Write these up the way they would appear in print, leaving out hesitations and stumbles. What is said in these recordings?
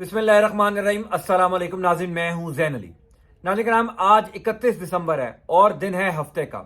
बिस्मिल्लाहिर्रहमानिर्रहीम। अस्सलाम वालेकुम नाज़रीन, मैं हूं ज़ैन अली। नाज़रीन कराम, आज 31 दिसंबर है और दिन है हफ्ते का।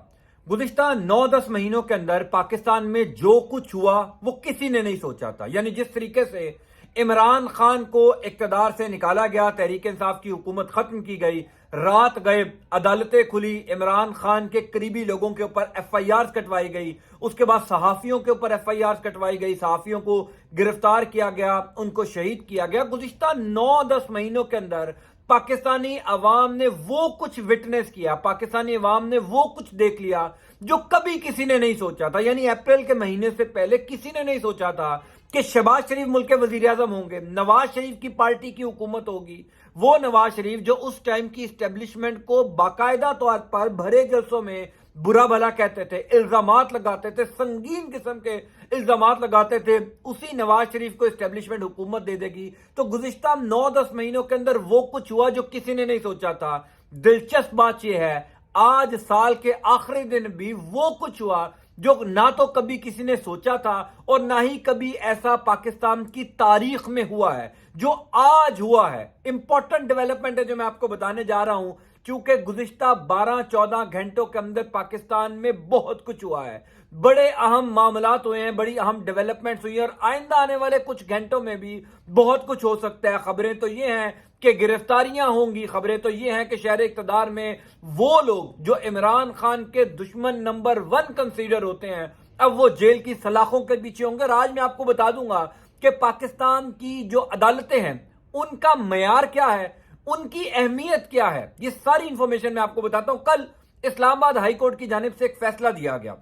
गुज़िश्ता 9-10 महीनों के अंदर पाकिस्तान में जो कुछ हुआ वो किसी ने नहीं सोचा था। यानी जिस तरीके से इमरान खान को इक़्तिदार से निकाला गया, तहरीक इंसाफ की हुकूमत खत्म की गई, रात गए, अदालतें खुली, इमरान खान के करीबी लोगों के ऊपर FIR कटवाई गई, उसके बाद सहाफ़ियों के ऊपर FIR कटवाई गई, सहाफ़ियों को गिरफ्तार किया गया, उनको शहीद किया गया। गुज़िश्ता 9-10 महीनों के अंदर पाकिस्तानी अवाम ने वो कुछ विटनेस किया, पाकिस्तानी अवाम ने वो कुछ देख लिया जो कभी किसी ने नहीं सोचा था। यानी अप्रैल के महीने से पहले किसी ने नहीं सोचा था कि शहबाज शरीफ मुल्क के वजीर आजम होंगे, नवाज शरीफ की पार्टी की हुकूमत होगी। वो नवाज शरीफ जो उस टाइम की इस्टेब्लिशमेंट को बाकायदा तौर पर भरे जलसों में बुरा भला कहते थे, इल्जामात लगाते थे, संगीन किस्म के इल्जामात लगाते थे, उसी नवाज शरीफ को इस्टेब्लिशमेंट हुकूमत दे देगी। तो गुज़िश्ता 9-10 महीनों के अंदर वो कुछ हुआ जो किसी ने नहीं सोचा था। दिलचस्प बात यह है, आज साल के आखिरी दिन भी वो कुछ हुआ जो ना तो कभी किसी ने सोचा था और ना ही कभी ऐसा पाकिस्तान की तारीख में हुआ है जो आज हुआ है। इंपॉर्टेंट डेवलपमेंट है जो मैं आपको बताने जा रहा हूं, क्योंकि गुज़िश्ता 12-14 घंटों के अंदर पाकिस्तान में बहुत कुछ हुआ है, बड़े अहम मामलात हुए हैं, बड़ी अहम डेवलपमेंट्स हुई हैं और आइंदा आने वाले कुछ घंटों में भी बहुत कुछ हो सकता है। खबरें तो ये हैं कि गिरफ्तारियां होंगी, खबरें तो ये हैं कि शहर इक़्तिदार में वो लोग जो इमरान खान के दुश्मन नंबर 1 कंसीडर होते हैं, अब वो जेल की सलाखों के पीछे होंगे। और आज मैं आपको बता दूंगा कि पाकिस्तान की जो अदालतें हैं उनका मयार क्या है, उनकी अहमियत क्या है, ये सारी इंफॉर्मेशन मैं आपको बताता हूं। कल इस्लामाबाद हाई कोर्ट की जानिब से एक फैसला दिया गया।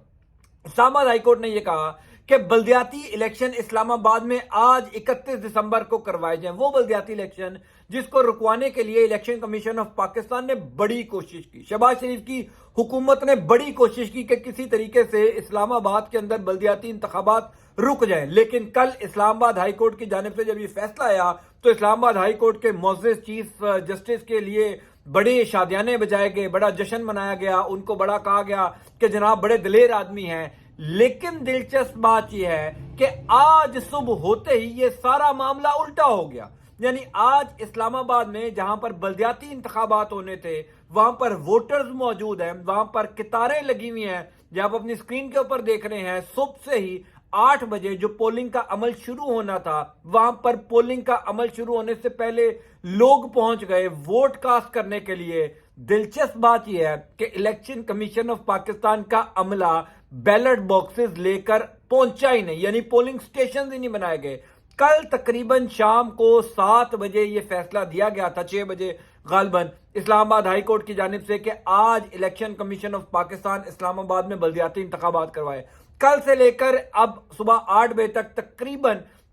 इस्लामाबाद हाई कोर्ट ने यह कहा कि बल्दियाती इलेक्शन इस्लामाबाद में आज 31 दिसंबर को करवाए जाएं। वो बल्दियाती इलेक्शन जिसको रुकवाने के लिए इलेक्शन कमीशन ऑफ पाकिस्तान ने बड़ी कोशिश की, शहबाज शरीफ की हुकूमत ने बड़ी कोशिश की कि किसी तरीके से इस्लामाबाद के अंदर बल्दियाती इंतखाबात रुक जाएं। लेकिन कल इस्लामाबाद हाई कोर्ट की जानिब से जब ये फैसला आया तो इस्लामाबाद हाई कोर्ट के मोअज़्ज़िज़ चीफ जस्टिस के लिए बड़े शादियाने बजाए गए, बड़ा जश्न मनाया गया, उनको बड़ा कहा गया कि जनाब बड़े दिलेर आदमी हैं। लेकिन दिलचस्प बात यह है कि आज सुबह होते ही ये सारा मामला उल्टा हो गया। यानी आज इस्लामाबाद में जहां पर बल्दियाती इंतखाबात होने थे वहां पर वोटर्स मौजूद हैं, वहां पर कतारें लगी हुई हैं। जब आप अपनी स्क्रीन के ऊपर देख रहे हैं, सुबह से ही 8 बजे जो पोलिंग का अमल शुरू होना था, वहां पर पोलिंग का अमल शुरू होने से पहले लोग पहुंच गए वोट कास्ट करने के लिए। दिलचस्प बात यह है कि इलेक्शन कमीशन ऑफ पाकिस्तान का अमला बैलेट बॉक्सेस लेकर पहुंचा ही नहीं, यानी पोलिंग स्टेशन ही नहीं बनाए गए। कल तकरीबन शाम को 7 बजे यह फैसला दिया गया था, 6 बजे गालबन इस्लामाबाद हाई कोर्ट की जानिब से, कि आज election commission of Pakistan Islamabad में बल्दियाती इंतखाबात करवाए। कल से लेकर अब सुबह 8 बजे तक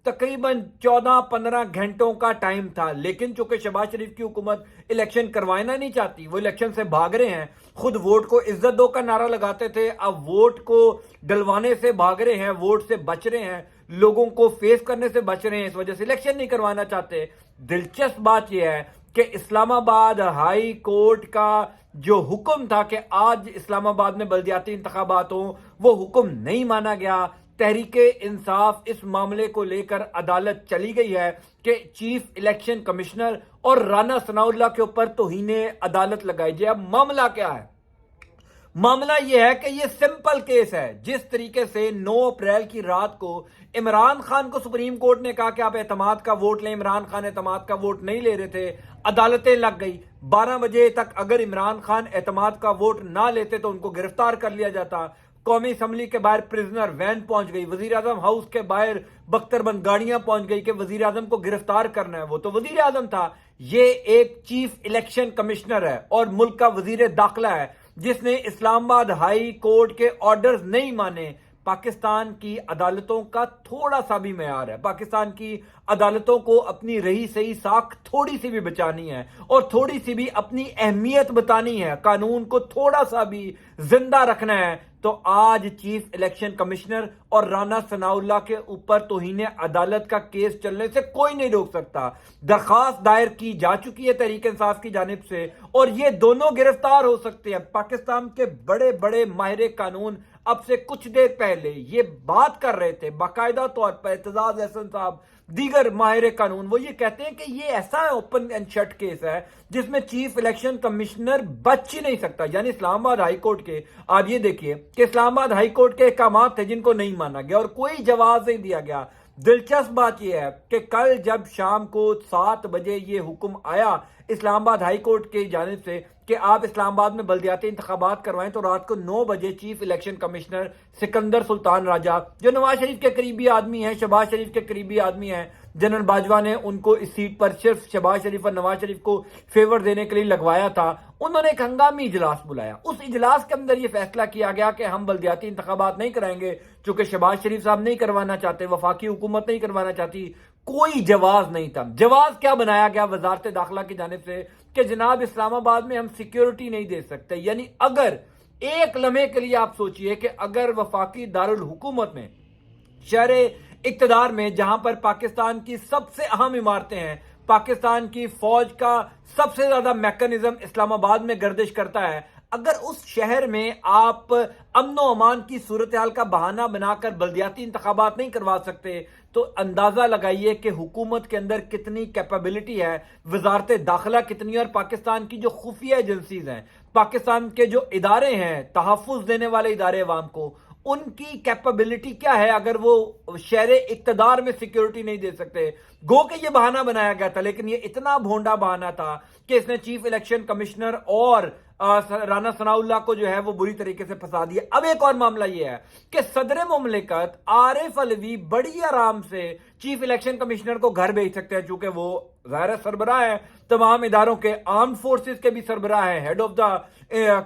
तकरीबन 14-15 घंटों का टाइम था। लेकिन चूंकि शहबाज शरीफ की हुकूमत इलेक्शन करवाना नहीं चाहती, वो इलेक्शन से भाग रहे हैं, खुद वोट को इज्जत दो का नारा लगाते थे, अब वोट को डलवाने से भाग रहे हैं, वोट से बच रहे हैं, लोगों को फेस करने से बच रहे हैं, इस वजह से इलेक्शन नहीं करवाना चाहते। दिलचस्प बात यह है कि इस्लामाबाद हाई कोर्ट का जो हुक्म था कि आज इस्लामाबाद में बल्दियाती इंतखाबात हों, वो हुक्म नहीं माना गया। तहरीके इंसाफ इस मामले को लेकर अदालत चली गई है कि चीफ इलेक्शन कमिश्नर और राना सनाउल्लाह के ऊपर तौहीने अदालत लगाई जाए। अब मामला क्या है? मामला यह है कि यह सिंपल केस है। जिस तरीके से 9 अप्रैल की रात को इमरान खान को सुप्रीम कोर्ट ने कहा कि आप एतमाद का वोट लें, इमरान खान एतमाद का वोट नहीं ले रहे थे, अदालतें लग गई। 12 बजे तक अगर इमरान खान एतमाद का वोट ना लेते तो उनको गिरफ्तार कर लिया जाता। कौमी असम्बली के बाहर प्रिजनर वैन पहुंच गई, वजीर आजम हाउस के बाहर बख्तरबंद गाड़ियां पहुंच गई कि वजीर आजम को गिरफ्तार करना है। वो तो वजीर आजम था, ये एक चीफ इलेक्शन कमिश्नर है और मुल्क का वजीर दाखिला है जिसने इस्लामाबाद हाई कोर्ट के ऑर्डर्स नहीं माने। पाकिस्तान की अदालतों का थोड़ा सा भी मयार है, पाकिस्तान की अदालतों को अपनी रही सही साख थोड़ी सी भी बचानी है और थोड़ी सी भी अपनी अहमियत बतानी है, कानून को थोड़ा सा भी जिंदा रखना है। तो आज चीफ इलेक्शन कमिश्नर और राना सनाउल्लाह के ऊपर तौहीने अदालत का केस चलने से कोई नहीं रोक सकता। दरखास्त दायर की जा चुकी है तहरीक इंसाफ की जानिब से और ये दोनों गिरफ्तार हो सकते हैं। पाकिस्तान के बड़े बड़े माहिर कानून अब से कुछ देर पहले ये बात कर रहे थे, बाकायदा तौर पर एतजाज अहसन साहब دیگر ماہر قانون وہ یہ کہتے ہیں کہ یہ ایسا اوپن اینڈ شٹ کیس ہے جس میں چیف الیکشن کمشنر بچ ہی نہیں سکتا. یعنی اسلام آباد ہائی کورٹ کے آپ یہ دیکھیے کہ اسلام آباد ہائی کورٹ کے احکامات تھے جن کو نہیں مانا گیا اور کوئی جواز نہیں دیا گیا. دلچسپ بات یہ ہے کہ کل جب شام کو 7 بجے یہ حکم آیا اسلام آباد ہائی کورٹ کی جانب سے کہ آپ اسلام آباد میں بلدیاتی انتخابات کروائیں، تو رات کو 9 بجے چیف الیکشن کمشنر سکندر سلطان راجہ جو نواز شریف کے قریبی آدمی ہیں، شہباز شریف کے قریبی آدمی ہیں، جنرل باجوہ نے ان کو اس سیٹ پر صرف شہباز شریف اور نواز شریف کو فیور دینے کے لیے لگوایا تھا، انہوں نے ایک ہنگامی اجلاس بلایا. اس اجلاس کے اندر یہ فیصلہ کیا گیا کہ ہم بلدیاتی انتخابات نہیں کرائیں گے چونکہ شہباز شریف صاحب نہیں کروانا چاہتے، وفاقی حکومت نہیں کروانا چاہتی. کوئی جواز نہیں تھا. جواز کیا بنایا گیا وزارت داخلہ کی جانب سے کہ جناب اسلام آباد میں ہم سیکیورٹی نہیں دے سکتے. یعنی اگر ایک لمحے کے لیے آپ سوچئے کہ اگر وفاقی دارالحکومت میں، شہر اقتدار میں، جہاں پر پاکستان کی سب سے اہم عمارتیں ہیں، پاکستان کی فوج کا سب سے زیادہ میکانزم اسلام آباد میں گردش کرتا ہے، اگر اس شہر میں آپ امن و امان کی صورتحال کا بہانہ بنا کر بلدیاتی انتخابات نہیں کروا سکتے تو اندازہ لگائیے کہ حکومت کے اندر کتنی کیپیبلٹی ہے، وزارت داخلہ کتنی ہے، اور پاکستان کی جو خفیہ ایجنسیز ہیں، پاکستان کے جو ادارے ہیں تحفظ دینے والے ادارے عوام کو، ان کی کیپیبلٹی کیا ہے اگر وہ شہر اقتدار میں سیکیورٹی نہیں دے سکتے. گو کہ یہ بہانہ بنایا گیا تھا لیکن یہ اتنا بھونڈا بہانہ تھا کہ اس نے چیف الیکشن کمشنر اور رانا ثناء اللہ کو جو ہے وہ بری طریقے سے پھنسا دیا. اب ایک اور معاملہ یہ ہے کہ صدر مملکت عارف علوی بڑی آرام سے چیف الیکشن کمشنر کو گھر بھیج سکتے ہیں چونکہ وہ ظاہر سربراہ ہے تمام اداروں کے، آرم فورسز کے بھی سربراہ ہے، ہیڈ آف دا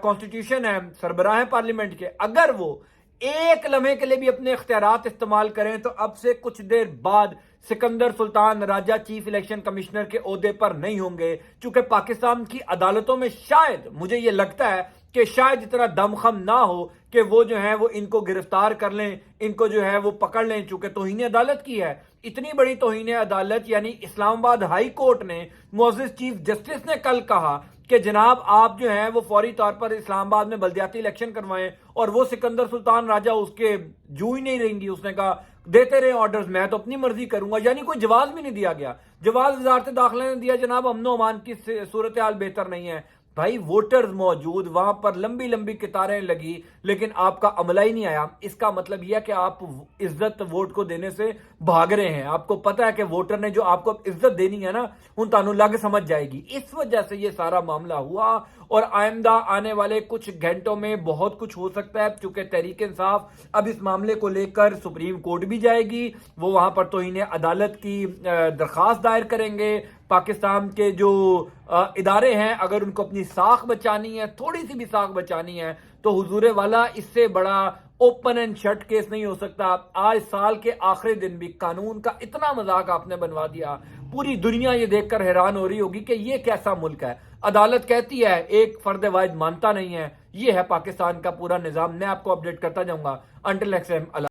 کانسٹیٹیوشن ہے، سربراہ ہے پارلیمنٹ کے. اگر وہ ایک لمحے کے لیے بھی اپنے اختیارات استعمال کریں تو اب سے کچھ دیر بعد سکندر سلطان راجہ چیف الیکشن کمشنر کے عہدے پر نہیں ہوں گے، چونکہ پاکستان کی عدالتوں میں شاید مجھے یہ لگتا ہے کہ شاید اتنا دمخم نہ ہو کہ وہ جو ہیں وہ ان کو گرفتار کر لیں، ان کو جو ہے وہ پکڑ لیں، چونکہ توہین عدالت کی ہے. اتنی بڑی توہین عدالت، یعنی اسلام آباد ہائی کورٹ نے معزز چیف جسٹس نے کل کہا کہ جناب آپ جو ہیں وہ فوری طور پر اسلام آباد میں بلدیاتی الیکشن کروائیں، اور وہ سکندر سلطان راجہ اس کے جو ہی نہیں رہیں گی. اس نے کہا دیتے رہے آرڈرز، میں تو اپنی مرضی کروں گا. یعنی کوئی جواز بھی نہیں دیا گیا. جواز وزارت داخلہ نے دیا جناب امن و امان کی صورتحال بہتر نہیں ہے. بھائی ووٹرز موجود، وہاں پر لمبی لمبی قطاریں لگی لیکن آپ کا عملہ ہی نہیں آیا. اس کا مطلب یہ ہے کہ آپ عزت ووٹ کو دینے سے بھاگ رہے ہیں. آپ کو پتا ہے کہ ووٹر نے جو آپ کو عزت دینی ہے نا ان تانوں لگ سمجھ جائے گی. اس وجہ سے یہ سارا معاملہ ہوا اور آئندہ آنے والے کچھ گھنٹوں میں بہت کچھ ہو سکتا ہے چونکہ تحریک انصاف اب اس معاملے کو لے کر سپریم کورٹ بھی جائے گی. وہ وہاں پر توہین عدالت کی درخواست دائر کریں گے. پاکستان کے جو ادارے ہیں اگر ان کو اپنی ساکھ بچانی ہے، تھوڑی سی بھی ساکھ بچانی ہے، تو حضور والا اس سے بڑا اوپن اینڈ شٹ کیس نہیں ہو سکتا. آج سال کے آخری دن بھی قانون کا اتنا مذاق آپ نے بنوا دیا، پوری دنیا یہ دیکھ کر حیران ہو رہی ہوگی کہ یہ کیسا ملک ہے. عدالت کہتی ہے ایک فرد واحد مانتا نہیں ہے. یہ ہے پاکستان کا پورا نظام. میں آپ کو اپڈیٹ کرتا جاؤں گا. Until next time.